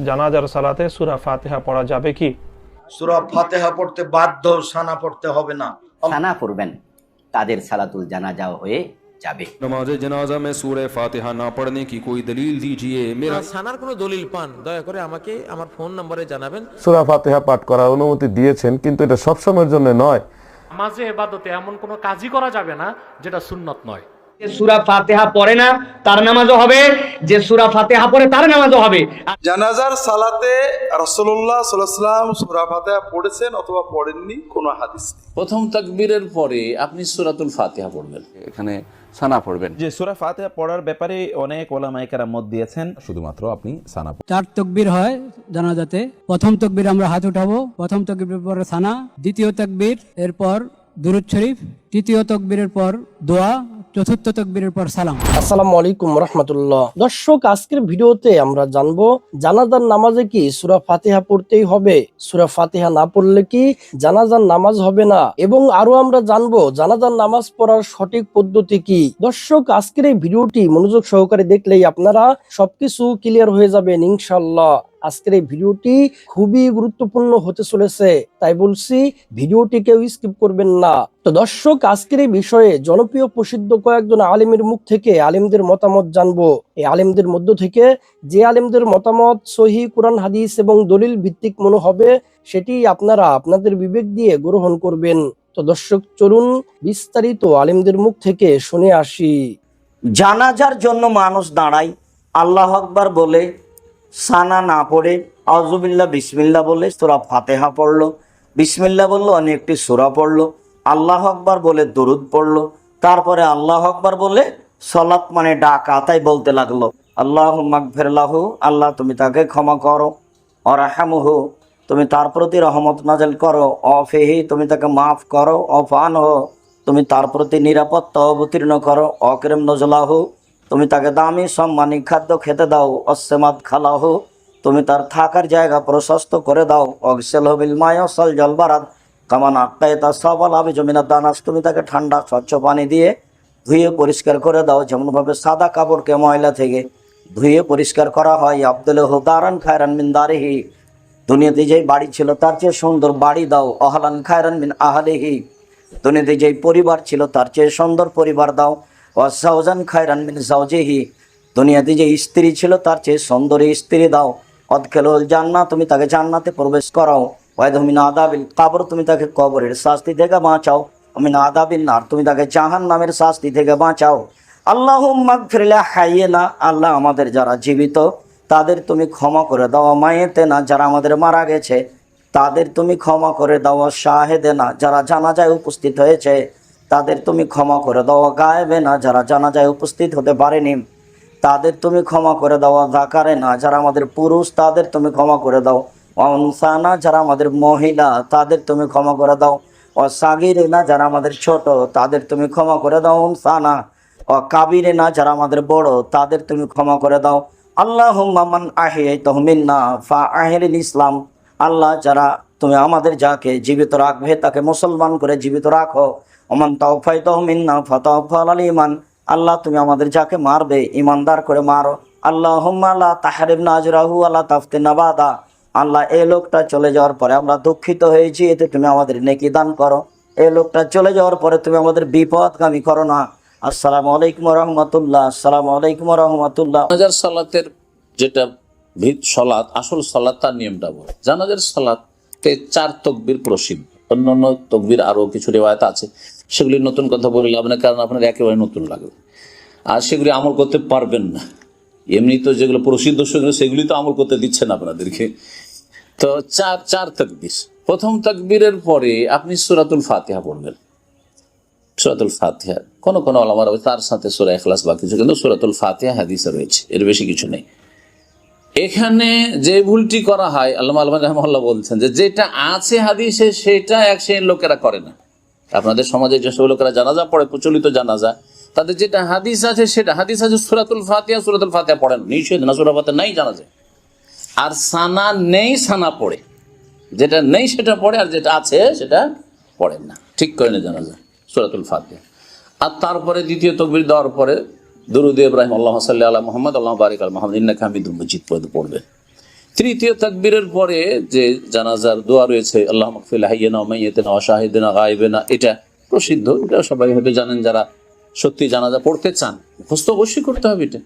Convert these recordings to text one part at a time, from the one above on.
জানাজার সালাতে সূরা ফাতিহা পড়া যাবে কি? সূরা ফাতিহা পড়তে বাধ্য, সানা পড়তে হবে না। সানা পড়বেন, তাদের সালাতুল জানাজাও হয়ে যাবে। नमाज जनाजा में सूरह फातिहा ना पढ़ने की कोई दलील दीजिए। मेरा সানার কোনো দলিল পান দয়া করে আমাকে আমার ফোন নম্বরে জানাবেন। সূরা ফাতিহা পাঠ করার অনুমতি দিয়েছেন, কিন্তু এটা সবসময়ের জন্য নয়। নামাজে ইবাদতে এমন কোনো কাজই করা যাবে না যেটা সুন্নত নয়। যে সূরা ফাতিহা পড়ে না তার নামাজও হবে, যে সূরা ফাতিহা পড়ে তার নামাজও হবে। জানাজার সালাতে রাসূলুল্লাহ সাল্লাল্লাহু আলাইহি ওয়াসাল্লাম সূরা ফাতিহা পড়েছেন অথবা পড়েননি কোনো হাদিস নেই। প্রথম তাকবীরের পরে আপনি সূরাতুল ফাতিহা পড়বেন, এখানে সানা পড়বেন। যে সূরা ফাতিহা পড়ার ব্যাপারে অনেক উলামায়ে কেরাম মত দিয়েছেন, শুধুমাত্র আপনি সানা 4 তাকবীর হয় জানাজাতে। প্রথম তাকবীর আমরা হাত উঠাবো, প্রথম তাকবীরের পরে সানা, দ্বিতীয় তাকবীর এরপর দুরূদ শরীফ, তৃতীয় তাকবীরের পর দোয়া, চতুর্থ তাকবীরের পর সালাম। আসসালামু আলাইকুম রাহমাতুল্লাহ। দর্শক, আজকের ভিডিওতে আমরা জানবো জানাজার নামাজে কি সূরা ফাতিহা পড়তেই হবে, সূরা ফাতিহা না পড়লে কি জানাজার নামাজ হবে না, এবং আরো আমরা জানবো জানাজার নামাজ পড়ার সঠিক পদ্ধতি কি। দর্শক, আজকের এই ভিডিওটি মনোযোগ সহকারে দেখলেই আপনারা সবকিছু ক্লিয়ার হয়ে যাবেন ইনশাআল্লাহ। আজকের এই ভিডিওটি খুবই গুরুত্বপূর্ণ হতে চলেছে, তাই বলছি ভিডিওটি কেউ স্কিপ করবেন না। তো দর্শক, আজকের এই বিষয়ে জনপ্রিয় প্রসিদ্ধ কয়েকজন আলেমের মুখ থেকে আলেমদের মতামত জানবো। এই আলেমদের মধ্য থেকে যে আলেমদের মতামত সহিহ কুরআন হাদিস এবং দলিল ভিত্তিক মনে হবে সেটি আপনারা আপনাদের বিবেক দিয়ে গ্রহণ করবেন। তো দর্শক, চলুন বিস্তারিত আলেমদের মুখ থেকে শুনে আসি। জানাজার জন্য মানুষ দাঁড়ায়, আল্লাহ আকবার বলে সানা না পড়ে আউযুবিল্লাহ বিসমিল্লাহ বলে সূরা ফাতিহা পড়লো, বিসমিল্লাহ বললো অনেকটি সূরা পড়লো, আল্লাহ আকবার বলে দরুদ পড়লো, তারপরে আল্লাহ আকবার বলে সালাত মানে ডাকা, তাই বলতে লাগলো আল্লাহুম্মা গফির লাহু, আল্লাহ তুমি তাকে ক্ষমা করো, ওয়ারহামহু তুমি তার প্রতি রহমত নাযিল করো, ওয়াফিহি তুমি তাকে মাফ করো, ওয়াফানহু তুমি তার প্রতি নিরাপত্তা অবতীর্ণ করো, ওয়াকরিম নুজুলাহু তুমি তাকে দামি সম্মানী খাদ্য খেতে দাও, অসমাদ খালাহু তুমি তার থাকার জায়গা প্রশস্ত করে দাও, অগসিলহু বিল মাই ওয়াসাল জালবারাদ কামান আক্কাইতা সাবাল আবিজু মিনাদ দানাস তুমি তাকে ঠান্ডা স্বচ্ছ পানি দিয়ে ধুয়ে পরিষ্কার করে দাও, যেমনভাবে সাদা কাপড়কে ময়লা থেকে ধুয়ে পরিষ্কার করা হয়। আবদুল্লাহু দারান খায়রান মিন দারিহি দুনিয়াতে যেই বাড়ি ছিল তার চেয়ে সুন্দর বাড়ি দাও, আহলান খায়রান মিন আহলিহি দুনিয়াতে যেই পরিবার ছিল তার চেয়ে সুন্দর পরিবার দাও, ওয়াজাওজান খায়রান মিন জাওজিহি দুনিয়াতে যে স্ত্রী ছিল তার চেয়ে সুন্দরী স্ত্রী দাও, অদখিলুল জান্নাহ তুমি তাকে জান্নাতে প্রবেশ করাও, ওয়াইদহু মিন আযাবিল কবর তুমি তাকে কবরের শাস্তি থেকে বাঁচাও, মিন আযাবিন নার তুমি তাকে জাহান্নামের শাস্তি থেকে বাঁচাও। আল্লাহুম্মা গফির লিহাইয়িনা আল্লাহ আমাদের যারা জীবিত তাদের তুমি ক্ষমা করে দাও, মাইয়েতেনা যারা আমাদের মারা গেছে তাদের তুমি ক্ষমা করে দাও, শাহেদেনা যারা জানাজায় উপস্থিত হয়েছে তাদের তুমি ক্ষমা করে দাও, গায়েবেনা যারা জানাজায় উপস্থিত হতে পারেনি তাদের তুমি ক্ষমা করে দাও, যাকারেনা যারা আমাদের পুরুষ তাদের তুমি ক্ষমা করে দাও, অনসানা যারা আমাদের মহিলা তাদের তুমি ক্ষমা করে দাও, অসাগিরেনা যারা আমাদের ছোট তাদের তুমি ক্ষমা করে দাও, অনসানা কাবিরেনা যারা আমাদের বড় তাদের তুমি ক্ষমা করে দাও। আল্লাহুম্মা মান আহইয়াতাহু মিন্না ফাআহিল ইসলাম আল্লাহ যারা তুমি আমাদের যাকে জীবিত রাখবে তাকে মুসলমান করে জীবিত রাখো, ওমান তাওফাইতাহু মিন্না ফাতাওফাল আল ঈমান আল্লাহ তুমি আমাদের যাকে মারবে ইমানদার করে মারো। আল্লাহুম্মা লা তাহরিমনা আজরাহু ওয়া লা তাফতিনা বাদা আল্লাহ এই লোকটা চলে যাওয়ার পরে আমরা দুঃখিত হয়েছি, এতে তুমি আমাদের নেকি দান করো, এই লোকটা চলে যাওয়ার পরে তুমি আমাদের বিপদগামী করো না। আসসালামু আলাইকুম ওয়া রাহমাতুল্লাহ। আসসালামু আলাইকুম ওয়া রাহমাতুল্লাহ। জানাজার সালাতের যেটা সালাত আসল সালাত তার নিয়মটা বল। জানাজার সালাতে 4 তাকবীর প্রসিদ্ধ, অন্যান্য তাকবীর আরো কিছু রিওয়ায়াত আছে, সেগুলি নতুন কথা বলে লাভ নেই, কারণ আপনার একেবারে নতুন লাগবে আর সেগুলি আমল করতে পারবেন না। এমনি তো যেগুলো প্রসিদ্ধ সেগুলি তো আমল করতে দিচ্ছেন আপনাদেরকে। তো চার তাকবীর, প্রথম তাকবীরের পরে আপনি সূরাতুল ফাতিহা পড়বেন। সূরাতুল ফাতিহা কোন ওলামারা তার সাথে সূরা ইখলাস বা কিছু, কিন্তু সূরাতুল ফাতিহা হাদিসে রয়েছে, এর বেশি কিছু নেই। এখানে যে ভুলটি করা হয় আল্লামা আলবানী রাহিমাহুল্লাহ বলছেন যে যেটা আছে হাদিসে সেটা এক শ্রেণীর লোকেরা করে না। আপনাদের সমাজে যেসব লোকেরা জানাজা পড়ে, প্রচলিত জানাজা, তাদের যেটা হাদিস আছে সেটা হাদিস আছে সূরাতুল ফাতিহা পড়েন, নিষেধ না, সূরা ফাতিহা নাই জানাজা, আর সানা নেই সানা পড়ে, যেটা নেই সেটা পড়ে আর যেটা আছে সেটা পড়েন না, ঠিক করে না জানাজা সূরাতুল ফাতিহা। আর তারপরে দ্বিতীয় তাকবীর দেওয়ার পরে দুরূদ ইব্রাহিম আল্লাহুম্মা সাল্লি আলা মুহাম্মদ আল্লাহুম্মা বারিক আলা মুহাম্মদ ইন্নাকা হামিদুম মাজিদ পড়বে। তৃতীয় তাকবীরের পরে যে জানাজার দোয়া রয়েছে, আল্লাহ মাগফির হাইয়িনা ওয়া মাইয়িতিনা ওয়া শাহিদিনা গায়বিনা, এটা প্রসিদ্ধ, এটা সবাই হয়তো জানেন যারা সত্যি জানাজা পড়তে চান। মুখস্থ অবশ্যই করতে হবে এটা।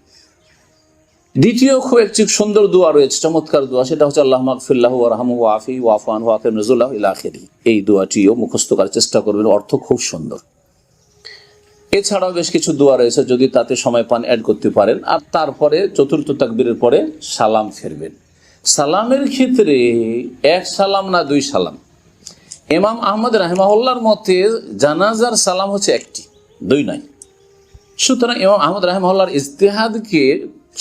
দ্বিতীয় খুব একটি সুন্দর দোয়া রয়েছে, চমৎকার দোয়া, সেটা হচ্ছে আল্লাহ মাগফির লাহু ওয়ারহামহু ওয়াফি ওয়াফু আনহু ওয়াকিম নুজুলাহু ইলা আখিরি। এই দোয়াটিও মুখস্থ করার চেষ্টা করবেন, অর্থ খুব সুন্দর। এছাড়াও বেশ কিছু দোয়া রয়েছে, যদি তাতে সময় পান অ্যাড করতে পারেন। আর তারপরে চতুর্থ তাকবীরের পরে সালাম ফিরবেন। সালামের ক্ষেত্রে এক সালাম না দুই সালাম। ইমাম আহমদ রাহিমাহুল্লাহর মতে জানাজার সালাম হচ্ছে একটি, দুই নয়। সুতরাং ইমাম আহমদ রাহিমাহুল্লাহর ইজতিহাদকে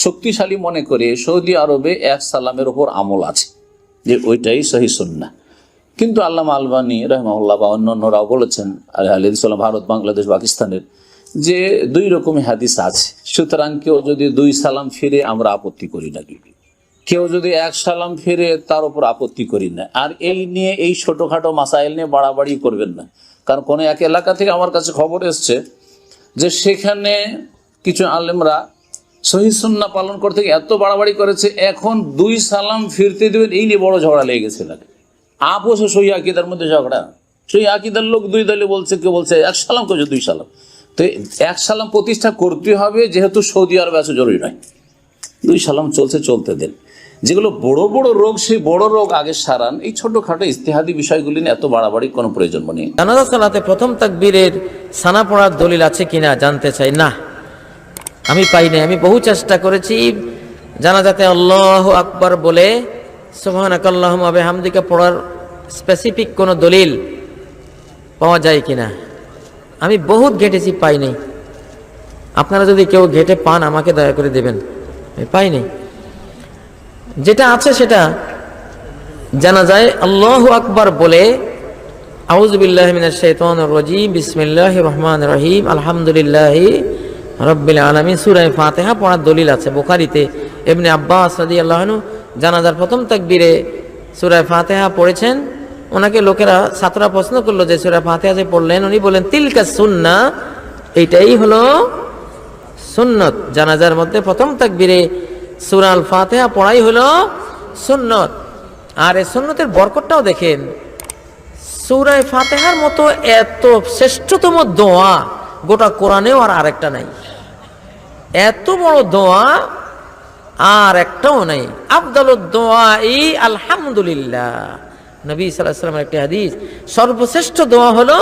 শক্তিশালী মনে করে সৌদি আরবে এক সালামের ওপর আমল আছে, যে ওইটাই সহিহ সুন্নাহ। কিন্তু আল্লামা আলবানী রাহিমাহুল্লাহ বা অন্যান্যরাও বলেছেন, ভারত, বাংলাদেশ, পাকিস্তানের, যে দুই রকমের হাদিস আছে। সুতরাং কেউ যদি দুই সালাম ফিরে আমরা আপত্তি করি না, কেউ যদি এক সালাম ফিরে তার উপর আপত্তি করি না। আর এই নিয়ে এই ছোটোখাটো মাসাইল নিয়ে বাড়াবাড়ি করবেন না, কারণ কোনো এক এলাকা থেকে আমার কাছে খবর এসছে যে সেখানে কিছু আলেমরা সহিহ সুন্নাহ পালন করতে গিয়ে এত বাড়াবাড়ি করেছে, এখন দুই সালাম ফিরতে দেবেন এই নিয়ে বড় ঝগড়া লেগে গেছে। আপোষ সহি আকিদার মধ্যে ঝগড়া, সহি আকিদার লোক দুই দলে বলছে, কেউ বলছে এক সালাম, কেউ দুই সালাম। তো এক সালাম প্রতিষ্ঠা করতে হবে, যেহেতু সৌদি আরবে আছে জরুরি নয়, দুই সালাম চলছে, চলতে দেন। যেগুলো বড় বড় রোগ, সেই বড় রোগ আগে সারান। এই ছোটখাটো ইজতিহাদি বিষয়গুলি নিয়ে এত বাড়াবাড়ি কোনো প্রয়োজন নেই। জানাজা সালাতে প্রথম তাকবীরের সানা পড়ার দলিল আছে কিনা জানতে চাই। না, আমি পাই নাই। আমি বহু চেষ্টা করেছি জানাজাতে আল্লাহু আকবার বলে সুবহানাকাল্লাহুম্মা ওয়া বিহামদিকা পড়ার স্পেসিফিক কোনো দলিল পাওয়া যায় কিনা। আমি বহুত ঘেটেছি, পাই নাই। আপনারা যদি কেউ ঘেটে পান আমাকে দয়া করে দেবেন, আমি পাই নাই। যেটা আছে সেটা জানাজায় আল্লাহু আকবার বলে আউযু বিল্লাহি মিনাশ শাইতানির রাজীম বিসমিল্লাহির রহমানির রহিম আলহামদুলিল্লাহি রাব্বিল আলামিন সূরা ফাতিহা পড়ার দলিল আছে বুখারীতে। ইবনে আব্বাস রাদিয়াল্লাহু আনহু জানাজার প্রথম তাকবীরে সূরা ফাতিহা পড়েছেন। ওনাকে লোকেরা, ছাত্ররা প্রশ্ন করলো যে সূরা ফাতিহা যে পড়লেন, উনি বলেন তিলকা সুন্নাহ, এইটাই হলো সুন্নত। জানাজার মধ্যে প্রথম তাকবীরে সূরা আল ফাতিহা পড়াই হলো সুন্নত। আর এই সুন্নতের বরকতটাও দেখেন, সূরা ফাতিহার মতো এত শ্রেষ্ঠতম দোয়া গোটা কোরআনেও আর আরেকটা নাই। এত বড় দোয়া আর একটাও নাই। আফদালুদ দোয়াই আলহামদুলিল্লাহ। নবী সাল্লাল্লাহু আলাইহি ওয়াসাল্লামের একটি হাদিস, সর্বশ্রেষ্ঠ দোয়া হলো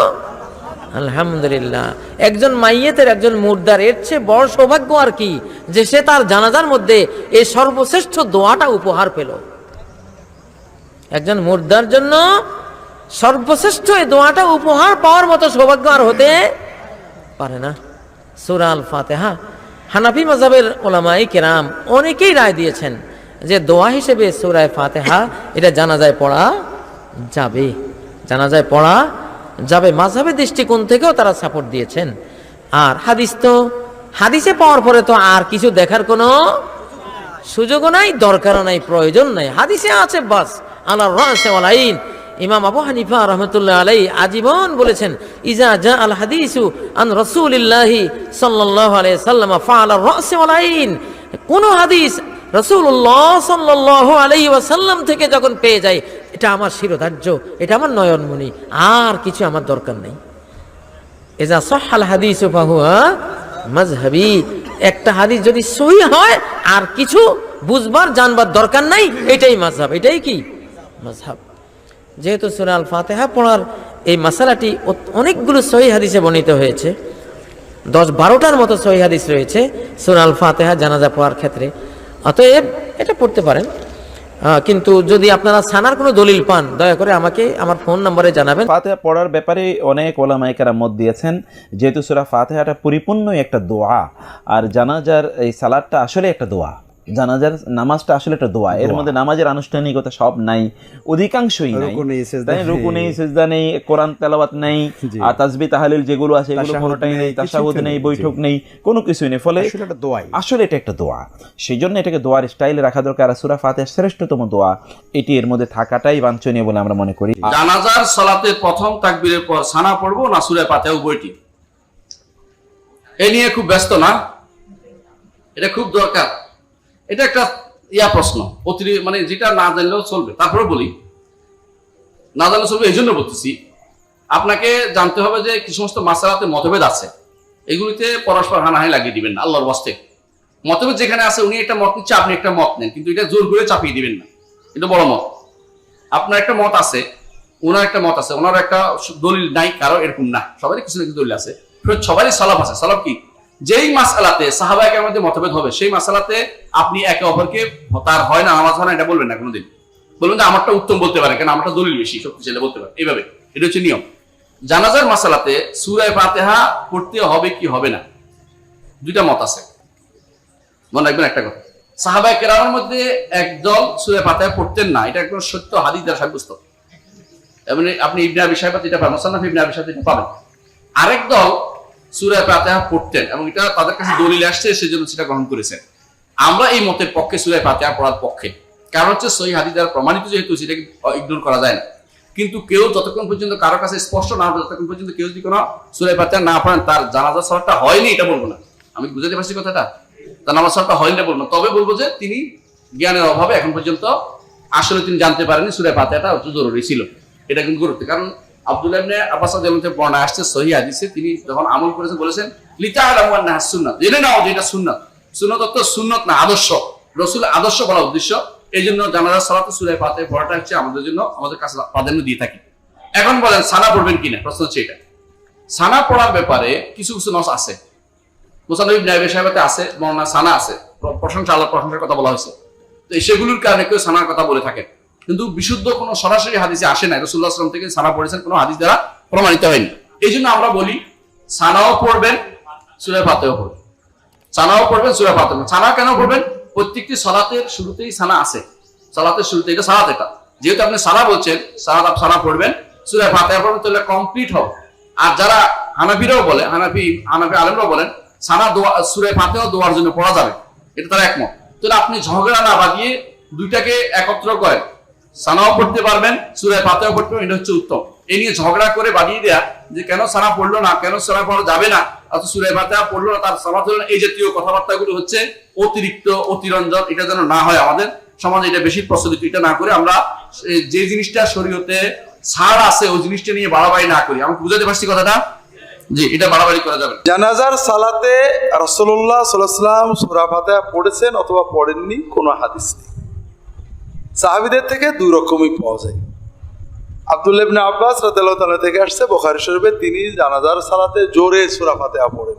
আলহামদুলিল্লাহ। একজন মাইয়েতের, একজন মুর্দার এর চেয়ে বড় সৌভাগ্য আর কি, যে সে তার জানাজার মধ্যে এই সর্বশ্রেষ্ঠ দোয়াটা উপহার পেল। একজন মুর্দার জন্য সর্বশ্রেষ্ঠ এই দোয়াটা উপহার পাওয়ার মতো সৌভাগ্য আর হতে পারে না। সূরা আল ফাতিহা হানাফি মাযহাবের উলামায়ে কেরাম অনেকেই রায় দিয়েছেন যে দোয়া হিসেবে সূরা ফাতিহা এটা জানাজায় পড়া যাবে, জানাজায় পড়া যাবে। মাযহাবের দৃষ্টিকোণ থেকেও তারা সাপোর্ট দিয়েছেন। আর হাদিস তো, হাদিসে পাওয়ার পরে তো আর কিছু দেখার কোনো সুযোগও নাই, দরকারও নাই, প্রয়োজন নাই। হাদিসে আছে বাস, আলা রাসি ওয়াল আইন। ইমাম আবু হানিফা রাহমাতুল্লাহ আলাইহি আজীবন বলেছেন, ইজা জা আল হাদিসু আন রাসূলিল্লাহি সাল্লাল্লাহু আলাইহি সাল্লাম ফাআলা রাসি ওয়াল আইন। কোন হাদিস রাসূলুল্লাহ সাল্লাল্লাহু আলাইহি ওয়াসাল্লাম থেকে যখন পেয়ে যায়, এটা আমার শিরোধার্য, এটা আমার নয়নমণি, আর কিছু আমার দরকার নেই। ইজা সাহহাল হাদিসু ফাহুয়া মাযহাবি। একটা হাদিস যদি সহিহ হয় আর কিছু বুঝবার জানবার দরকার নাই, এটাই মাযহাব। এটাই কি মাযহাব। যেহেতু সূরা আল ফাতিহা পড়ার এই মাসালাটি অনেকগুলো সহিহ হাদিসে বর্ণিত হয়েছে, 10-12টার মতো সহিহ হাদিস রয়েছে সূরা আল ফাতিহা জানাজা পড়ার ক্ষেত্রে, অতএব এটা পড়তে পারেন। কিন্তু যদি আপনারা সানার কোনো দলিল পান, দয়া করে আমাকে আমার ফোন নম্বরে জানাবেন। ফাতিহা পড়ার ব্যাপারে অনেক ওলামায়ে কেরাম মত দিয়েছেন, যেহেতু সূরা ফাতিহাটা পরিপূর্ণ একটা দোয়া, আর জানাজার এই সালাতটা আসলে একটা দোয়া, জানাজার নামাজটা আসলে একটা দোয়া। এর মধ্যে নামাজের আনুষ্ঠানিকতা সব নাই, অধিকাংশই নাই। রুকু নেই, সিজদা নেই, কোরআন তেলাওয়াত নেই, আর তাসবিহ তাহলিল যেগুলো আছে এগুলো কোনোটাই নেই, তাশাহুদ নেই, বৈঠক নেই, কোনো কিছুই নেই। ফলে আসলে এটা একটা দোয়া। সেই জন্য এটাকে দোয়ার স্টাইলে রাখা দরকার। আর সূরা ফাতিহা শ্রেষ্ঠতম দোয়া, এটি এর মধ্যে থাকাটাই বাঞ্ছনীয় বলে আমরা মনে করি। জানাজার সালাতে প্রথম তাকবীরের পর সানা পড়বো না সূরা ফাতিহা উভয়টি, এ নিয়ে খুব ব্যস্ত না, এটা খুব দরকার। এটা একটা প্রশ্ন মানে যেটা না জানলেও চলবে, তারপরে বলি না জানলেও চলবে এই জন্য বলতেছি আপনাকে জানতে হবে যে কি সমস্ত মাসালাতে মতভেদ আছে, এগুলিতে পরস্পর হানাহানি লাগিয়ে দিবেন না আল্লাহর ওয়াস্তে। মতভেদ যেখানে আছে উনি একটা মত নিচ্ছে, আপনি একটা মত নেন, কিন্তু এটা জোর করে চাপিয়ে দিবেন না, এটা বড় মত। আপনার একটা মত আছে, ওনার একটা মত আছে, ওনার একটা দলিল নাই কারো, এরকম না, সবারই কিছু না কিছু দলিল আছে, সবারই সালাফ আছে। সালাফ কি? যেই মাসআলাতে সাহাবায়ে কেরামের মধ্যে মতভেদ হবে সেই মাসআলাতে আপনি একে অপরকে তার হয় না নামাজ হয় না এটা বলবেন না কোনোদিন। বলবেন যে আমারটা উত্তম বলতে পারে, কেন আমারটা দলিল বেশি শক্তিশালী বলতে পারে, এইভাবে। এটা হচ্ছে নিয়ম। জানাজার মাসআলাতে সূরা ফাতিহা পড়তে হবে কি হবে না, দুইটা মত আছে। মনে রাখবেন একটা কথা, সাহাবায়ে কেরামের মধ্যে একদল সূরা ফাতিহা পড়তেন না, এটা একদম সত্য হাদিস দ্বারা সাব্যস্ত। এমনি আপনি ইবনে আবি শাইবা এটা পাবেন, মুসান্নাফ ইবনে আবি শাইবা এটা পাবেন। আরেক দল সূরা ফাতিহা পড়তেন এবং এটা তাদের কাছে দলিল আসছে, সেজন্য সেটা গ্রহণ করেছেন। আমরা এই মতের পক্ষে, সূরা ফাতিহা পড়ার পক্ষে, কারণ হচ্ছে সহিহ হাদিস দ্বারা প্রমাণিত, যেহেতু সেটাকে ইগনোর করা যায় না। কিন্তু কেউ যতক্ষণ পর্যন্ত কারো কাছে স্পষ্ট না হবে, ততক্ষণ পর্যন্ত কেউ যদি কোনো সূরা ফাতিহা না পড়েন, তার জানাজার সালাতটা হয়নি এটা বলবো না। আমি বুঝাতে পারছি কথাটা? তার নামাজ সালাতটা হয়নি এটা বলবো না, তবে বলবো যে তিনি জ্ঞানের অভাবে এখন পর্যন্ত আসলে তিনি জানতে পারেননি সূরা ফাতিহাটা অত জরুরি ছিল। এটা কিন্তু গুরুত্ব, কারণ আব্দুল্লাহ ইবনে আব্বাস রাদিয়াল্লাহু আনহু বর্ণনা আসছে সহিহ হাদিসে, তিনি যখন আমল করেছেন বলেছেন লিতাআলামু আন্নাহা সুন্নাহ, জেনে নাও যে এটা সুন্নাত। সুন্নাত অর্থ সুন্নাত না, আদর্শ, রাসূল আদর্শ বলা উদ্দেশ্য। এই জন্য জানাজার সালাতে সূরা ফাতিহা পড়াটা হচ্ছে আমাদের জন্য, আমাদের কাছে প্রাধান্য দিয়ে থাকি। এখন বলেন সানা পড়বেন কিনা, প্রশ্ন হচ্ছে এটা। সানা পড়ার ব্যাপারে কিছু কিছু নস আছে, মুসান্নাফ ইবনে আবি শাইবাতে আছে, বর্ণনা সানা আছে, প্রশংসা, আল্লাহর প্রশংসার কথা বলা হয়েছে। তো সেগুলোর কারণে কেউ সানার কথা বলে থাকে, কিন্তু বিশুদ্ধ কোনো সরাসরি হাদিসে আসে না রাসূলুল্লাহ সাল্লাল্লাহু আলাইহি ওয়াসাল্লাম থেকে সানা পড়েছেন, কোনো হাদিস দ্বারা প্রমাণিত হয়নি। এই জন্য আমরা বলি সানাও পড়বেন, সূরা ফাতিহাও পড়বেন, সানাও পড়বেন, সূরা ফাতিহা। সানা কেন পড়বেন? প্রত্যেকটি সালাতের শুরুতেই সানা আছে, সালাতের শুরুতে, এটা সালাত, এটা যেহেতু আপনি সানা বলছেন, সানা পড়বেন, সূরা ফাতিহা পড়বেন, তাহলে কমপ্লিট হবে। আর যারা হানাফিরাও বলে, হানাফি আলেমরাও বলেন সানা দোয়া, সূরা ফাতিহা দোয়ার জন্য পড়া যাবে, এটা তারা একমত। তাহলে আপনি ঝগড়া না বাঁধিয়ে দুইটাকে একত্র করেন, সানাও পড়তে পারবেন, সূরা ফাতিহাও পড়তে পারবেন, এটা হচ্ছে উত্তম। এই নিয়ে ঝগড়া করে বাঁধিয়ে দেয়া যে কেন সানা পড়লো না, কেন সানা পড়া যাবে না, অথচ সূরা ফাতিহা পড়লো না, তার সালাত হলো না, এই জাতীয় কথাবার্তাগুলো হচ্ছে অতিরিক্ত, অতিরঞ্জন। এটা যেন না হয়, আমাদের সমাজে এটা বেশি প্রচলিত। এটা না করে আমরা যে জিনিসটা শরীয়তে ছাড় আছে ওই জিনিসটা নিয়ে বাড়াবাড়ি না করি। আমাকে বুঝাতে পারছি কথাটা? জি, এটা বাড়াবাড়ি করা যাবে। জানাজার সালাতে রাসূলুল্লাহ সাল্লাল্লাহু আলাইহি ওয়াসাল্লাম সূরা ফাতিহা পড়েছেন অথবা পড়েননি কোনো হাদিস নেই। সাহাবীদের থেকে দুই রকমই পাওয়া যায়। আব্দুল্লাহ ইবনে আব্বাস রাদিয়াল্লাহু তাআলা থেকে আসছে বুখারী শরীফে, তিনি জানাজার সালাতে জোরে সূরা ফাতিহা পড়েন।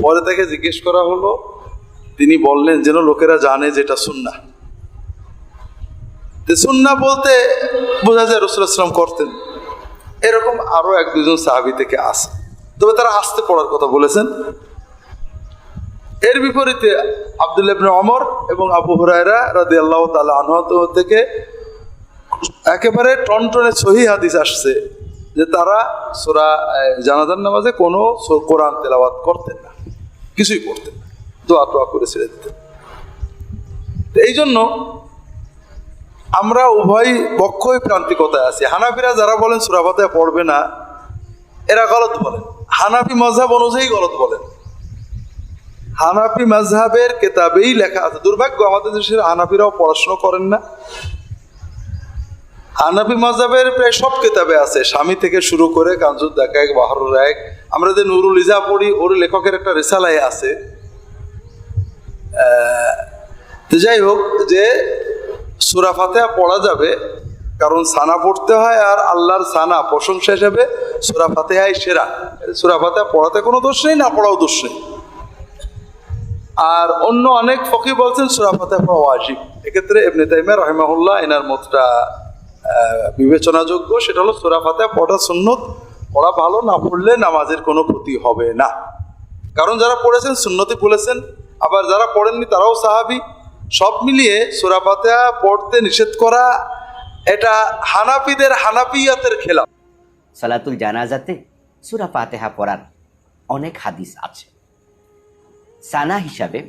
পরে থেকে জিজ্ঞেস করা হলো, তিনি বললেন যেন লোকেরা জানে যে এটা সুন্নাহ। সুন্নাহ বলতে বোঝা যায় রাসূলুল্লাহ সাল্লাল্লাহু আলাইহি ওয়াসাল্লাম করতেন। এরকম আরো এক দুজন সাহাবী থেকে আছে, তবে তারা আস্তে পড়ার কথা বলেছেন। এর বিপরীতে আব্দুল্লাহ ইবনে ওমর এবং আবু হুরায়রা রাদিয়াল্লাহু তাআলা আনহু থেকে একেবারে টনটনে সহিহ হাদিস আসছে যে তারা সূরা জানাজার নামাজে কোনো কোরআন তেলাওয়াত করতেন না, কিছুই পড়তেন না, দোয়া টোয়া করে ছেড়ে দিতেন। এই জন্য আমরা উভয় পক্ষই প্রান্তিকতায় আছি। হানাফিরা যারা বলেন সূরা ফাতিহা পড়বে না, এরা গলত বলেন। হানাফি মাযহাব অনুযায়ী গলত বলেন। হানাফি মাযহাবের কিতাবেই লেখা আছে, দুর্ভাগ্য আমাদের দেশের হানাফিরাও পড়াশোনা করেন না। হানাফি মাযহাবের প্রায় সব কিতাবে আছে, স্বামী থেকে শুরু করে কানজুদ দাকায়েক, বাহরুল রায়েক, আমরা যে নুরুল ইজা পড়ি, ওর লেখকের একটা রিসালায় আছে। তো যাই হোক, যে সূরা ফাতিহা পড়া যাবে, কারণ সানা পড়তে হয়, আর আল্লাহর সানা প্রশংসা হিসেবে সূরা ফাতিহাই সেরা। সূরা ফাতিহা পড়াতে কোনো দোষ নেই, না পড়াও দোষ নেই। আর অন্য অনেক ফকি বলছেন সূরা ফাতিহা পড়া ওয়াজিব। এক্ষেত্রে ইবনে তাইমিয়া রাহিমাহুল্লাহ এনার মতটা বিবেচনাযোগ্য, সেটা হলো সূরা ফাতিহা পড়া সুন্নত, পড়া ভালো, না পড়লে নামাজের কোনো ক্ষতি হবে না। কারণ যারা পড়েছেন সুন্নতি বলেছেন, আবার যারা পড়েননি তারাও সাহাবী। সব মিলিয়ে সূরা ফাতিহা পড়তে নিষেধ করা এটা হানাফিদের হানাফিয়াতের খেলাফ। সালাতুল জানাজাতে সূরা ফাতিহা পড়ার অনেক হাদিস আছে। সানা হিসাবে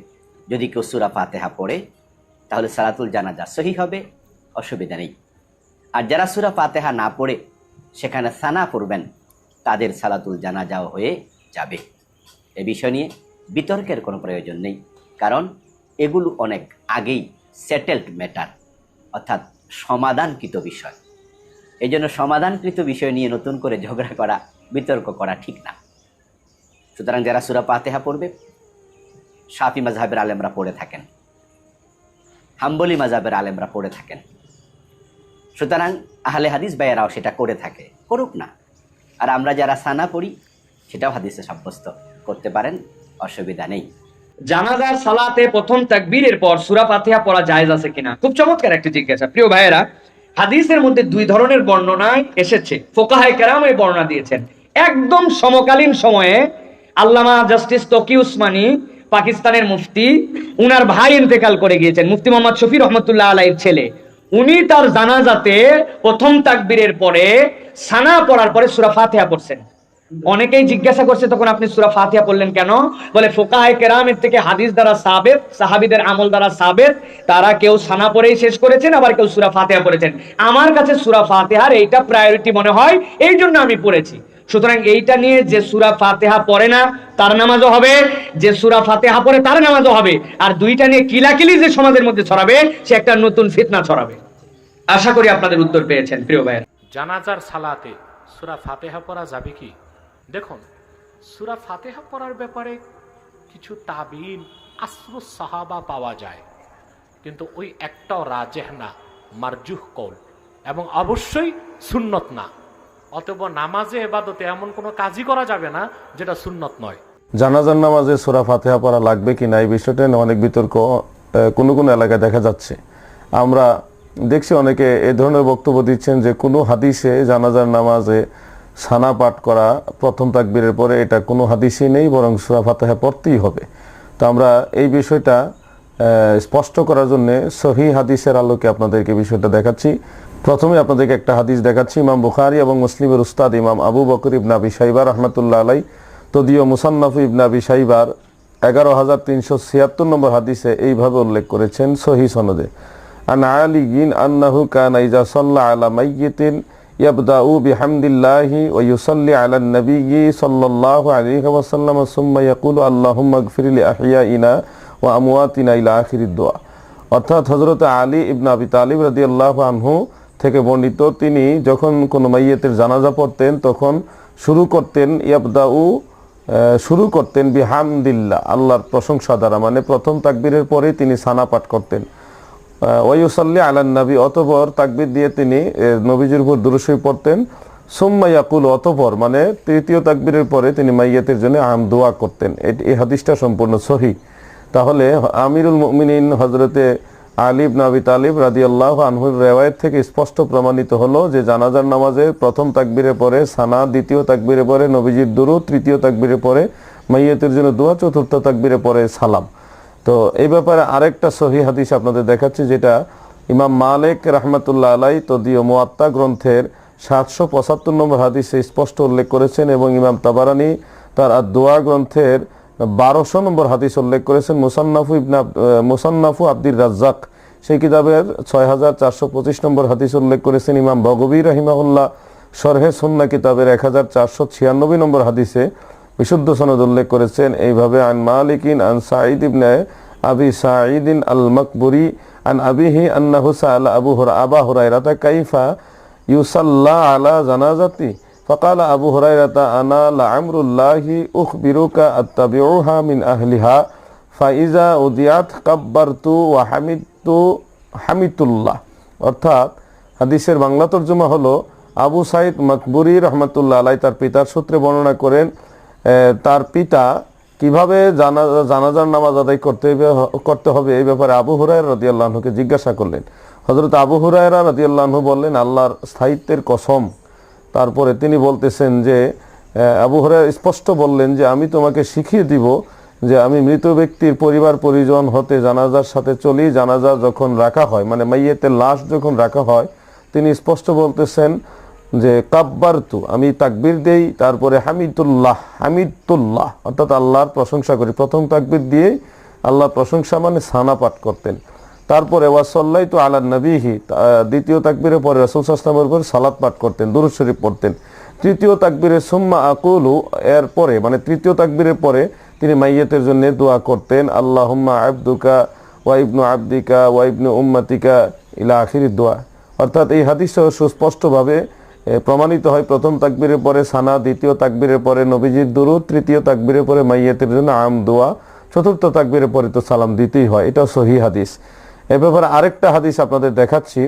যদি কেউ সূরা ফাতিহা পড়ে তাহলে সালাতুল জানাজা সহিহ হবে, অসুবিধা নেই। আর যারা সূরা ফাতিহা না পড়ে সেখানে সানা পড়বেন, তাদের সালাতুল জানাজাও হয়ে যাবে। এ বিষয় নিয়ে বিতর্কের কোনো প্রয়োজন নেই, কারণ এগুলো অনেক আগেই সেটেলড ম্যাটার, অর্থাৎ সমাধানকৃত বিষয়। এই জন্য সমাধানকৃত বিষয় নিয়ে নতুন করে ঝগড়া করা, বিতর্ক করা ঠিক না। সুতরাং যারা সূরা ফাতিহা পড়বে, শাফি মাযহাবের আলেমরা পড়ে থাকেন, হাম্বলি মাযহাবের আলেমরা পড়ে থাকেন, সুতরাং আহলে হাদিস ভাইয়েরাও সেটা করে থাকে, করুক না। আর আমরা যারা সানা পড়ি সেটাও হাদিসে সাব্যস্ত করতে পারেন, অসুবিধা নেই। জানাজার সালাতে প্রথম তাকবীরের পর সূরা ফাতিহা পড়া জায়েজ আছে কিনা? খুব চমৎকার একটি জিজ্ঞাসা। প্রিয় ভাইয়েরা, হাদিসের মধ্যে দুই ধরনের বর্ণনায় এসেছে, ফুকাহায়ে কেরাম এই বর্ণনা দিয়েছেন। একদম সমকালীন সময়ে আল্লামা জাস্টিস তকি উসমানী, পাকিস্তানের মুফতি, উনার ভাই ইন্তেকাল করে গিয়েছেন, মুফতি মোহাম্মদ শফি রহমতুল্লাহ আলাইহির ছেলে। উনি তার জানাজাতে প্রথম তাকবীরের পরে সানা পড়ার পরে সূরা ফাতিহা পড়ছেন। অনেকেই জিজ্ঞাসা করছে তখন আপনি সূরা ফাতিহা পড়লেন কেন? বলে ফুকাহায়ে কেরামের থেকে হাদিস দ্বারা সাবেত, সাহাবীদের আমল দ্বারা সাবেত, তারা কেউ সানা পড়েই শেষ করেছেন, আবার কেউ সূরা ফাতিহা পড়েছেন। আমার কাছে সূরা ফাতিহার এইটা প্রায়োরিটি মনে হয়, এই জন্য আমি পড়েছি। সুতরাং এইটা নিয়ে যে সূরা ফাতিহা পড়ে না তার নামাজও হবে, যে সূরা ফাতিহা পড়ে তার নামাজও হবে। আর দুইটা নিয়ে কিলাকিলি যে সমাজের মধ্যে ছড়াবে, সে একটা নতুন ফিতনা ছড়াবে। আশা করি আপনাদের উত্তর পেয়েছেন প্রিয় ভাইয়েরা। জানাজার সালাতে সূরা ফাতিহা পড়া যাবে কি? দেখুন, সূরা ফাতিহা পড়ার ব্যাপারে কিছু তাবিন, আসরুস সাহাবা পাওয়া যায়, কিন্তু ওই একটাও রাজেহ না, মারজুহ কওল, এবং অবশ্যই সুন্নত না। অতএব নামাজে ইবাদতে এমন কোনো কাজই করা যাবে না যেটা সুন্নত নয়। জানাজার নামাজে সূরা ফাতিহা পড়া লাগবে কিনা এই বিষয়টা নিয়ে অনেক বিতর্ক কোনো কোনো এলাকায় দেখা যাচ্ছে। আমরা দেখছি অনেকে এই ধরনের বক্তব্য দিচ্ছেন যে কোনো হাদিসে জানাজার নামাজে সানা পাঠ করা প্রথম তাকবীরের পরে এটা কোনো হাদিসই নেই, বরং সূরা ফাতিহা পড়তেই হবে। তো আমরা এই বিষয়টা স্পষ্ট করার জন্য সহিহ হাদিসের আলোকে আপনাদেরকে বিষয়টা দেখাচ্ছি। প্রথমে আপনাদেরকে একটা হাদিস দেখাচ্ছি। ইমাম বুখারী এবং মুসলিমের উস্তাদ ইমাম আবু বকর ইবনে আবি শাইবা রাহমাতুল্লাহ আলাইহি তদীয় মুসান্নাফ ইবনে আবি শাইবার 11376 নম্বর হাদিসে এইভাবে উল্লেখ করেছেন সহিহ সনদে, আন আলিয়িন আন্নাহু কানা ইযা সাল্লা আলা মাইয়িতিন ইয়াবদাউ বিহামদিল্লাহি ওয়া ইউসাল্লি আলা নবিয়্যি সাল্লাল্লাহু আলাইহি ওয়া সাল্লাম সুম্মা ইয়াকুলু আল্লাহুম্মা ইগফির লি আহইয়াইনা ওয়া আমওয়াতিনা ইলা আখিরিদ দুআ। অর্থাৎ হযরত আলী ইবনে আবি তালিব রাদিয়াল্লাহু আনহু থেকে বর্ণিত, তিনি যখন কোনো মাইয়িতের জানাজা পড়তেন তখন শুরু করতেন বিহামদিল্লাহ, আল্লাহর প্রশংসা দ্বারা, মানে প্রথম তাকবীরের পরে তিনি সানা পাঠ করতেন। ওয়ায়ুসাল্লি আলান নবী, অতঃপর তাকবীর দিয়ে তিনি নবীজির উপর দুরূদ শরীফ পড়তেন। সুম্মা ইয়াকুল, অতঃপর মানে তৃতীয় তাকবীরের পরে তিনি মাইয়াতের জন্য দোয়া করতেন। এই হাদিসটা সম্পূর্ণ সহিহ। তাহলে আমিরুল মুমিনিন হযরতে আলী ইবনে আবি তালিব রাদিয়াল্লাহু আনহুর রিওয়ায়াত থেকে স্পষ্ট প্রমাণিত হলো যে জানাজার নামাজে প্রথম তাকবীরের পরে সানা, দ্বিতীয় তাকবীরের পরে নবীজির দুরূদ, তৃতীয় তাকবীরের পরে মাইয়াতের জন্য দোয়া, চতুর্থ তাকবীরের পরে সালাম। তো এই ব্যাপারে আরেকটা সহিহ হাদিস আপনাদের দেখাচ্ছি, যেটা ইমাম মালিক রাহমাতুল্লাহ আলাইহি তদীয় মুয়াত্তা গ্রন্থের 775 নম্বর হাদিসে স্পষ্ট উল্লেখ করেছেন, এবং ইমাম তাবারানী তার আদ-দুআ গ্রন্থের 1200 নম্বর হাদিস উল্লেখ করেছেন। মুসান্নাফু আব্দুর রাজ্জাক সেই কিতাবের 6425 নম্বর হাদিস উল্লেখ করেছেন। ইমাম বগবী রাহিমাহুল্লাহ শরহে সুন্নাহ কিতাবের 1496 নম্বর হাদিসে বিশুদ্ধ সনদ উল্লেখ করেছেন এইভাবে, আন মালিকিন আন সাঈদ ইবনে আবি সাঈদিন আল মাকবুরি আন আবিহি আন্নাহু সাআলা আবা হুরায়রা কাইফা ইউসাল্লা আলা জানাজাতি ফাকালা আবু হুরায়রা আনা লাআমরুল্লাহি উখবিরুকা আত্তাবিউহা মিন আহলিহা ফাইজা উদিয়াত কাব্বারতু ওয়া হামিদুল্লাহ। অর্থাৎ হাদিসের বাংলা তর্জমা হলো, আবু সাঈদ মাকবুরি রহমাতুল্লাহ আলাইহি তার পিতার সূত্রে বর্ণনা করেন তার পিতা কিভাবে জানাজার নামাজ আদায় করতে হবে এই ব্যাপারে আবু হুরায়রা রাদিয়াল্লাহু আনহুকে জিজ্ঞাসা করলেন। হযরত আবু হুরায়রা রাদিয়াল্লাহু আনহু বললেন, আল্লাহর স্থায়িত্বের কসম। তারপরে তিনি বলতেছেন যে আবু হুরায়রা স্পষ্ট বললেন যে আমি তোমাকে শিখিয়ে দিব যে আমি মৃত ব্যক্তির পরিবার পরিজন হতে জানাজার সাথে চলি। জানাজা যখন রাখা হয়, মানে মাইয়াতের লাশ যখন রাখা হয়, তিনি স্পষ্ট বলতেছেন যে কাব্বারতু, আমি তাকবীর দেই, তারপরে হামিদুল্লাহ অর্থাৎ আল্লাহর প্রশংসা করি। প্রথম তাকবীর দিয়ে আল্লাহর প্রশংসা মানে সানা পাঠ করতেন। তারপরে ওয়াসাল্লাইতু আলা নবীহি, দ্বিতীয় তাকবীরের পরে রাসূল সাল্লাল্লাহু আলাইহি ওয়াসাল্লামের উপর সালাত পাঠ করতেন, দুরূদ শরীফ পড়তেন। তৃতীয় তাকবীরে সুম্মা আকুলু, এর পরে মানে তৃতীয় তাকবীরের পরে তিনি মাইয়াতের জন্য দোয়া করতেন, আল্লাহুম্মা আবদুকা ওয়া ইবনু আবদিকা ওয়া ইবনু উম্মাতিকা ইলা আখিরিদ দোয়া। অর্থাৎ এই হাদিস সুস্পষ্টভাবে প্রমাণিত হয় প্রথম তাকবীরের পরে সানা, দ্বিতীয় তাকবীরের পরে নবীজির দুরূদ, তৃতীয় তাকবীরের পরে মাইয়াতের জন্য আম দোয়া, চতুর্থ তাকবীরের পরে তো সালাম দিতেই হয়। এটা সহিহ হাদিস। এ ব্যাপারে আরেকটা হাদিস আপনাদের দেখাচ্ছি।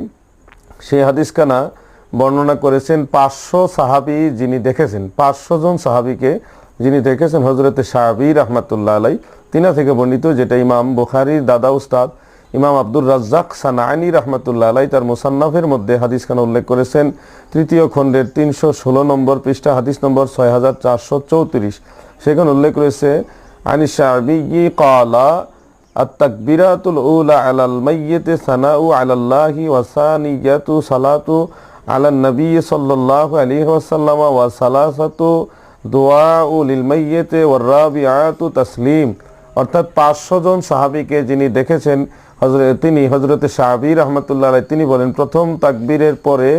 সেই হাদিসখানা বর্ণনা করেছেন 500 সাহাবী যিনি দেখেছেন, 500 জন সাহাবীকে যিনি দেখেছেন হযরতে শাআবী রাহমাতুল্লাহ আলাই, তিনা থেকে বর্ণিত, যেটা ইমাম বুখারীর দাদা উস্তাদ ইমাম আব্দুর রাজ্জাক সানাআনী রাহমাতুল্লাহ আলাই তার মুসান্নাফের মধ্যে হাদিসখানা উল্লেখ করেছেন। তৃতীয় খণ্ডের 316 নম্বর পৃষ্ঠা, হাদিস নম্বর 6434। সেখানে উল্লেখ রয়েছে আনি শাআবী ক্বালা আত-তাকবীরাতুল উলা আলাল মাইয়িতি সানাউ আলাল্লাহি ওয়া সানিয়াতু সালাতু আলান নবী সাল্লাল্লাহু আলাইহি ওয়াসাল্লাম ওয়া সালাসাতু দুআউ লিল মাইয়িতি ওয়ার রাবিআতু তাসলিম। অর্থাৎ 500 জন সাহাবীকে যিনি দেখেছেন তিনি হযরতে শাআবী রাহমাতুল্লাহ আলাইহি, তিনি বলেন প্রথম তাকবীরের পরে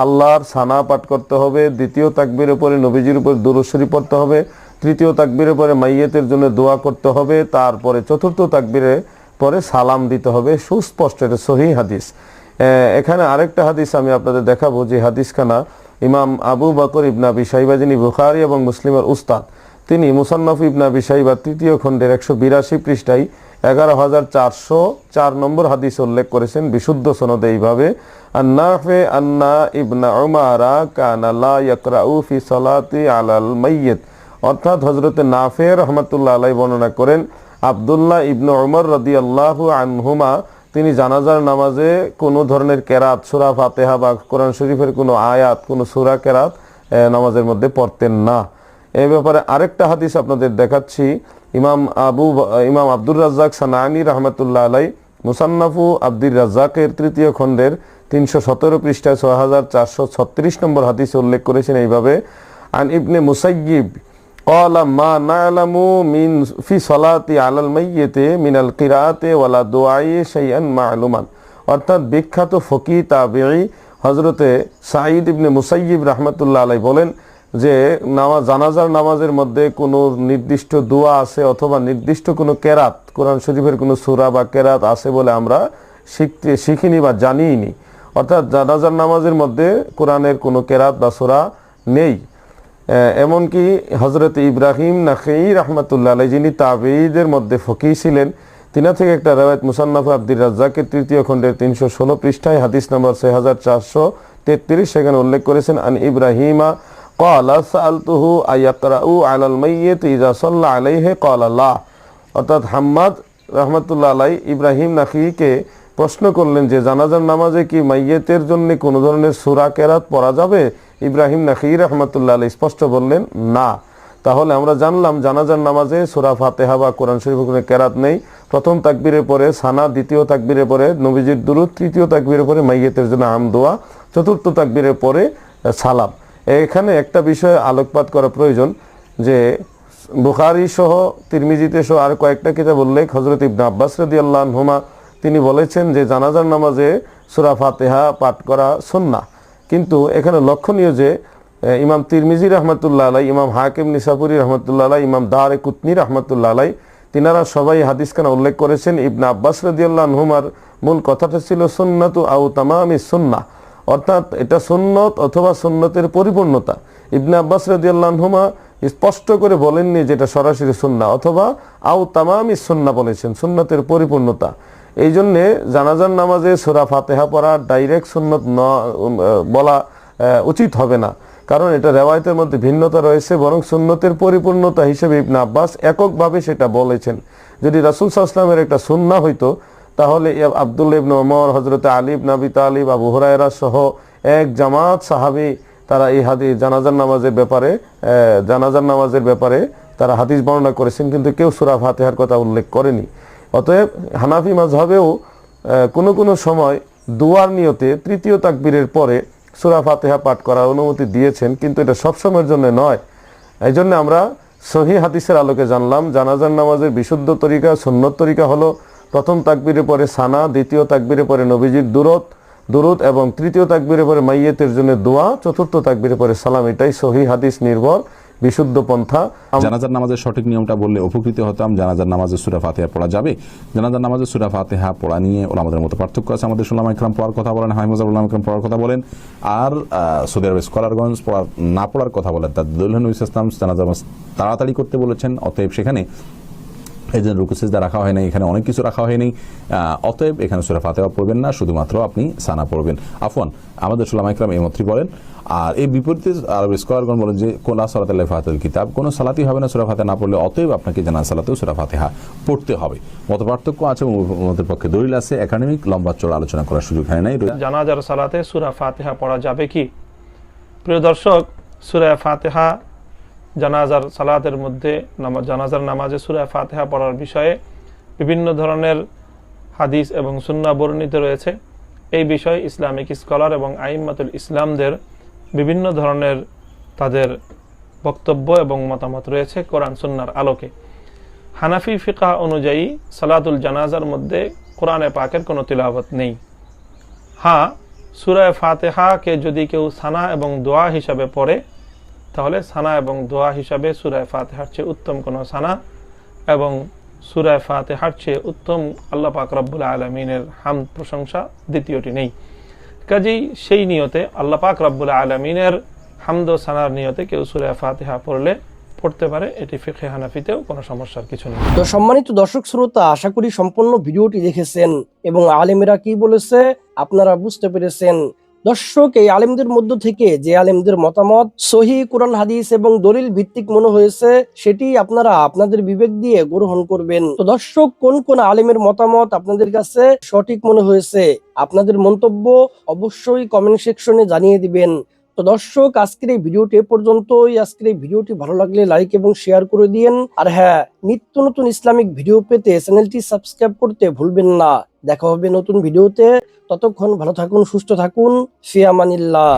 আল্লাহর সানা পাঠ করতে হবে, দ্বিতীয় তাকবীরের পরে নবীজির উপর দুরূদ শরীফ পড়তে হবে, তৃতীয় তাকবীরের পরে মাইয়াতের জন্য দোয়া করতে হবে, তারপরে চতুর্থ তাকবীরের পরে সালাম দিতে হবে। সুস্পষ্ট, এটা সহিহ হাদিস। এখানে আরেকটা হাদিস আমি আপনাদের দেখাবো, যে হাদিসখানা ইমাম আবু বকর ইবনে আবি শাইবা, যিনি বুখারী এবং মুসলিমের উস্তাদ, তিনি মুসান্নাফ ইবনে আবি শাইবা তৃতীয় খণ্ডের 182 পৃষ্ঠায় 11404 নম্বর হাদিস উল্লেখ করেছেন বিশুদ্ধ সনদে এইভাবে, আন-নাফি আন্না ইবনে উমারা কানা লা ইয়াকরাউ ফি সালাতি আলাল মাইয়িত। অর্থাৎ হযরতে নাফি রাহমাতুল্লাহ আলাইহি বর্ণনা করেন আব্দুল্লাহ ইবনে উমর রাদিয়াল্লাহু আনহুমা তিনি জানাজার নামাজে কোনো ধরনের কেরাত, সূরা ফাতিহা বা কোরআন শরীফের কোনো আয়াত, কোনো সূরা কেরাত নামাজের মধ্যে পড়তেন না। এই ব্যাপারে আরেকটা হাদিস আপনাদের দেখাচ্ছি। ইমাম আব্দুর রাজ্জাক সানাআনী রাহমাতুল্লাহ আলাইহি মুসান্নাফু আব্দুর রাজ্জাকের তৃতীয় খণ্ডের 317 পৃষ্ঠায় 6436 নম্বর হাদিসে উল্লেখ করেছেন এইভাবে, আন ইবনে মুসাইয়িব قال ما نعلم من في صلاتي على الميت من القراءة ولا دعاء شيئا معلوما। অর্থাৎ বিখ্যাত ফকিহ তাবেঈ হযরতে সাঈদ ইবনে মুসাইয়িব রাহমাতুল্লাহ আলাইহি বলেন যে জানাজার নামাজের মধ্যে কোনো নির্দিষ্ট দোয়া আছে অথবা নির্দিষ্ট কোনো কেরাত, কোরআন শরীফের কোনো সূরা বা কেরাত আছে বলে আমরা শিখিনি বা জানিনি। অর্থাৎ জানাজার নামাজের মধ্যে কোরআনের কোনো কেরাত বা সূরা নেই। এমনকি হযরত ইব্রাহিম নাখঈ রাহমাতুল্লাহ আলাইহি, যিনি তাবেঈদের মধ্যে ফকিহ ছিলেন, তিনা থেকে একটা রাওয়ায়াত মুসান্নাফ আব্দুর রাজ্জাকের তৃতীয় খণ্ডের 316 পৃষ্ঠায় হাদিস নম্বর 6433 সেখানে উল্লেখ করেছেন, আন ইব্রাহিমা ক্বালা সাআলতুহু আয়াকরাউ আলাল মাইয়িত ইযা সাল্লা আলাইহি ক্বালা লা। অর্থাৎ হাম্মাদ রাহমাতুল্লাহ আলাইহি ইব্রাহিম নাখঈকে প্রশ্ন করলেন যে জানাজার নামাজে কি মাইয়াতের জন্য কোনো ধরনের সূরা কেরাত পড়া যাবে? ইব্রাহিম নাখঈ রাহমাতুল্লাহ আলাইহি স্পষ্ট বললেন না। তাহলে আমরা জানলাম জানাজার নামাজে সূরা ফাতিহা বা কোরআন শরীফের কোনো কেরাত নেই। প্রথম তাকবীরের পরে সানা, দ্বিতীয় তাকবীরের পরে নবীজির দুরূদ, তৃতীয় তাকবীরের পরে মাইয়াতের জন্য আম দোয়া, চতুর্থ তাকবীরের পরে সালাম। এখানে একটা বিষয় আলোকপাত করা প্রয়োজন যে বুখারী সহ তিরমিজিতে সহ আর কয়েকটা কিতাব উল্লেখ হযরত ইবনে আব্বাস রাদিয়াল্লাহু আনহুমা তিনি বলেছেন যে জানাজার নামাজে সূরা ফাতিহা পাঠ করা সুন্নাহ। কিন্তু এখানে লক্ষণীয় যে ইমাম তিরমিজি রাহমাতুল্লাহ আলাইহি, ইমাম হাকিম নিসাপুরি রাহমাতুল্লাহ আলাইহি, ইমাম দারকুতনি রাহমাতুল্লাহ আলাইহি তিনারা সবাই হাদিসখানা উল্লেখ করেছেন ইবনে আব্বাস রাদিয়াল্লাহু আনহুমার মূল কথাটা ছিল সুন্নাতু আও তামামিস সুন্নাহ, অর্থাৎ এটা সুন্নত অথবা সুন্নতের পরিপূর্ণতা। ইবনে আব্বাস রাদিয়াল্লাহু আনহুমা স্পষ্ট করে বলেননি যেটা সরাসরি সুন্নাহ, অথবা আও তামামিস সুন্নাহ বলেছেন, সুন্নতের পরিপূর্ণতা। এই জন্যে জানাজার নামাজে সূরা ফাতিহা পড়া ডাইরেক্ট সুন্নত বলা উচিত হবে না, কারণ এটা রেওয়ায়েতের মধ্যে ভিন্নতা রয়েছে, বরং সুন্নতের পরিপূর্ণতা হিসেবে ইবনে আব্বাস এককভাবে সেটা বলেছেন। যদি রাসূল সাল্লাল্লাহু আলাইহি ওয়াসাল্লামের একটা সুন্নাহ হইতো তাহলে আব্দুল্লাহ ইবনে ওমর, হযরত আলী ইবনে আবি তালিব, আবু হুরায়রা সহ এক জামাত সাহাবী তারা এই হাদিস জানাজার নামাজের ব্যাপারে তারা হাদিস বর্ণনা করেছেন, কিন্তু কেউ সূরা ফাতিহার কথা উল্লেখ করেনি। অতএব হানাফি মাযহাবেও কোনো সময় দুয়ার নিয়তে তৃতীয় তাকবীরের পরে সূরা ফাতিহা পাঠ করার অনুমতি দিয়েছেন, কিন্তু এটা সবসময়ের জন্য নয়। এই জন্য আমরা সহিহ হাদিসের আলোকে জানলাম জানাজার নামাজের বিশুদ্ধ তরিকা, সুন্নত তরিকা হলো প্রথম তাকবীরের পরে সানা, দ্বিতীয় তাকবীরের পরে নবীজির দুরূদ এবং তৃতীয় তাকবীরের পরে মাইয়াতের জন্য দোয়া, চতুর্থ তাকবীরের পরে সালাম। এটাই সহিহ হাদিস নির্ভর বিশুদ্ধ পন্থা। জানাজার নামাজের সঠিক নিয়মটা বললে উপকৃত হতাম। জানাজার নামাজে সূরা ফাতিহা পড়া যাবে? জানাজার নামাজে সূরা ফাতিহা পড়া নিয়ে ওলামাদের মতো পার্থক্য আছে। আমাদের উলামা ইকরাম পড়ার কথা বলেন, হাইমাজ উলামা ইকরাম পড়ার কথা বলেন, আর সৌদি আরবের স্কলারগঞ্জ না পড়ার কথা বলেন। তার দলিল নবী ইসলাম জানাজা তাড়াতাড়ি করতে বলেছেন, অতএব সেখানে এই জন্য রুকু সিজদা রাখা হয় নাই, এখানে অনেক কিছু রাখা হয়নি, অতএব এখানে সূরা ফাতিহা পড়বেন না, শুধুমাত্র আপনি সানা পড়বেন। আফওয়ান, আমাদের উলামা ইকরাম এই মতই বলেন। আর এই বিপরীতে আরব স্কলারগণ বলেন যে কোলা সালাত আল্লাহ ফাতিহাতুল কিতাব, কোনো সালাতই হবে না সূরা ফাতিহা না পড়লে, অতএব আপনাকে জানাজা সালাতেও সূরা ফাতিহা পড়তে হবে। মত পার্থক্য আছে, মতের পক্ষে দলিল আছে, একাডেমিক লম্বা চড়া আলোচনা করার সুযোগ হয় নাই। জানাজার সালাতে সূরা ফাতিহা পড়া যাবে কি? প্রিয় দর্শক, সূরা ফাতিহা জানাজার সালাতের মধ্যে জানাজার নামাজে সূরা ফাতিহা পড়ার বিষয়ে বিভিন্ন ধরনের হাদিস এবং সুন্নাহ বর্ণিত রয়েছে। এই বিষয়ে ইসলামিক স্কলার এবং আইম্মাতুল ইসলামদের বিভিন্ন ধরনের তাদের বক্তব্য এবং মতামত রয়েছে কোরআন সুন্নাহর আলোকে। হানাফি ফিকহ অনুযায়ী সালাতুল জানাজার মধ্যে কোরআনে পাকের কোনো তিলাওয়াত নেই। হ্যাঁ, সূরা ফাতিহাকে যদি কেউ সানা এবং দোয়া হিসাবে পড়ে, তাহলে সানা এবং দোয়া হিসাবে সূরা ফাতিহার চেয়ে উত্তম কোনো সানা এবং সূরা ফাতিহার চেয়ে উত্তম আল্লাহ পাক রব্বুল আলামিনের হামদ প্রশংসা দ্বিতীয়টি নেই। কাজেই সেই নিয়তে আল্লাহ পাক রব্বুল আলামিনের হামদ ও সানার নিয়তে কেউ সূরা ফাতিহা পড়তে পারে, এটি ফিকহে হানাফিতেও কোনো সমস্যার কিছু নেই। তো সম্মানিত দর্শক শ্রোতা, আশা করি সম্পূর্ণ ভিডিওটি দেখেছেন এবং আলেমেরা কি বলেছে আপনারা বুঝতে পেরেছেন। দর্শক, এই আলেমদের মধ্য থেকে যে আলেমদের মতামত সহিহ কুরআন হাদিস এবং দলিল ভিত্তিক মনে হয়েছে, সেটি আপনারা আপনাদের বিবেক দিয়ে গ্রহণ করবেন। তো দর্শক, কোন কোন আলেমের মতামত আপনাদের কাছে সঠিক মনে হয়েছে, আপনাদের মন্তব্য অবশ্যই কমেন্ট সেকশনে জানিয়ে দিবেন। তো দর্শক, আজকের এই ভিডিওটি এ পর্যন্তই। আজকের এই ভিডিওটি ভালো লাগলে লাইক এবং শেয়ার করে দিন। আর হ্যাঁ, নিত্য নতুন ইসলামিক ভিডিও পেতে চ্যানেলটি সাবস্ক্রাইব করতে ভুলবেন না। দেখা হবে নতুন ভিডিওতে। ততক্ষণ ভালো থাকুন, সুস্থ থাকুন। ফি আমানিল্লাহ।